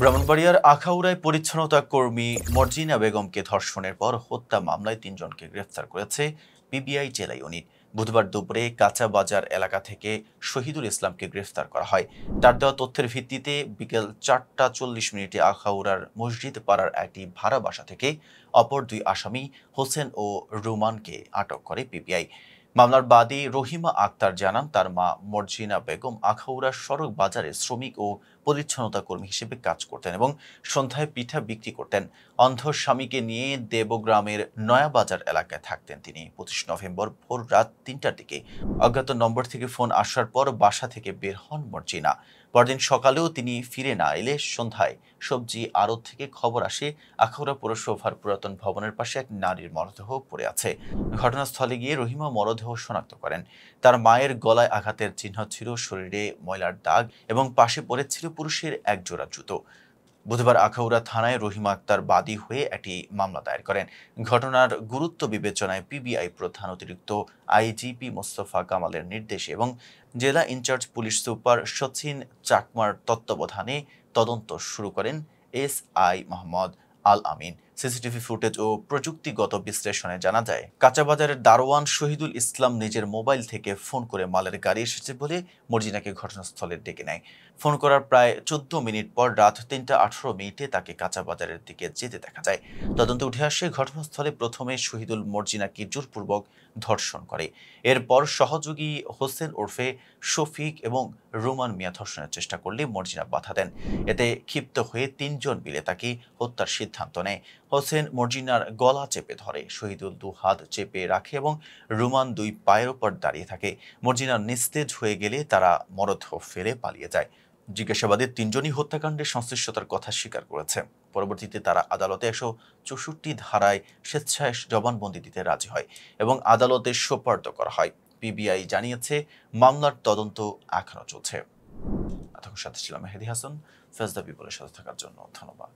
ব্রাহ্মণবাড়িয়ার আখাউড়ায় পরিচ্ছন্নতা কর্মী মর্জিনা বেগমকে ধর্ষণের পর হত্যা মামলায় ৩ জনকে গ্রেফতার করেছে পিবিআই জেলা ইউনিট। বুধবার দুপুরে কাঁচা বাজার এলাকা থেকে শহীদুল ইসলামকে গ্রেফতার করা হয়। তার দেওয়া তথ্যের ভিত্তিতে বিকেল ৪টা ৪০ মিনিটে আখাউড়ার মসজিদ পাড়ার একটি ভাড়া বাসা থেকে অপর ২ আসামি হোসেন ও রুমানকে আটক করে পিবিআই। মামলার বাদী রহিমা আক্তার জানান, তার মা মর্জিনা বেগম আখাউড়ার সড়ক বাজারে শ্রমিক ও পরিচ্ছন্নতা কর্মী হিসেবে কাজ করতেন এবং সন্ধ্যায় পিঠা বিক্রি করতেন। অন্ধ স্বামীকে নিয়ে দেবগ্রামের নয়াবাজার এলাকায় থাকতেন তিনি। ২৫ নভেম্বর ভোর রাত ৩টার দিকে অজ্ঞাত নম্বর থেকে ফোন আসার পর বাসা থেকে বের হন মর্জিনা। পরদিন সকালেও তিনি ফিরে না এলে সন্ধ্যায় সবজি আড়ত থেকে খবর আসে আখাউড়া পৌরসভার পুরাতন ভবনের পাশে এক নারীর মরদেহ পড়ে আছে। ঘটনাস্থলে গিয়ে রহিমা মরদেহ শনাক্ত করেন। তার মায়ের গলায় আঘাতের চিহ্ন ছিল, শরীরে ময়লার দাগ এবং পাশে পড়েছিল পুরুষের এক জোড়া জুতো। বুধবার আখাউড়া থানায় রহিমা আক্তার বাদী হয়ে একটি মামলা দায়ের করেন। ঘটনার গুরুত্ব বিবেচনায় পিবিআই প্রধান অতিরিক্ত আইজিপি মোস্তফা কামালের নির্দেশে এবং জেলা ইনচার্জ পুলিশ সুপার সচিন চাকমার তত্ত্বাবধানে তদন্ত শুরু করেন এসআই মোহাম্মদ আল আমিন। সিসিটিভি ফুটেজ ও প্রযুক্তিগত বিশ্লেষণে জানা যায়, কাঁচাবাজারের দারোয়ান শহীদুল ইসলাম নিজের মোবাইল থেকে ফোন করে মালের গাড়ি এসেছে বলে মর্জিনাকে ঘটনাস্থলে ডেকে নেয়। ফোন করার প্রায় ১৪ মিনিট পর রাত ৩টা ১৮ মিনিটে তাকে কাঁচাবাজারের দিকে যেতে দেখা যায়। তদন্তে উঠে আসে, ঘটনাস্থলে প্রথমে শহীদুল মর্জিনাকে জোরপূর্বক ধর্ষণ করে। এরপর সহযোগী হোসেন ওরফে শফিক এবং রুমান মিয়া ধর্ষণের চেষ্টা করলে মর্জিনা বাধা দেন। এতে ক্ষিপ্ত হয়ে ৩ জন মিলে তাকে হত্যার সিদ্ধান্ত নেয়। হোসেন মর্জিনার গলা চেপে ধরে, শহীদুল ২ হাত চেপে রাখে এবং রুমান ২ পায়ের ওপর দাঁড়িয়ে থাকে। মর্জিনা নিস্তেজ হয়ে গেলে তারা মরদেহ ফেলে পালিয়ে যায়। জিজ্ঞাসাবাদে ৩ জনই হত্যাকাণ্ডে সংশ্লিষ্টতার কথা স্বীকার করেছে। পরবর্তীতে তারা আদালতে ১৬৪ ধারায় স্বেচ্ছায় জবানবন্দি দিতে রাজি হয় এবং আদালতে সোপর্দ করা হয়। পিবিআই জানিয়েছে, মামলার তদন্ত এখনো চলছে। এতক্ষণ সাথে ছিলাম মেহেদী হাসান। ফেজ দ্য পিপলের সাথে থাকার জন্য ধন্যবাদ।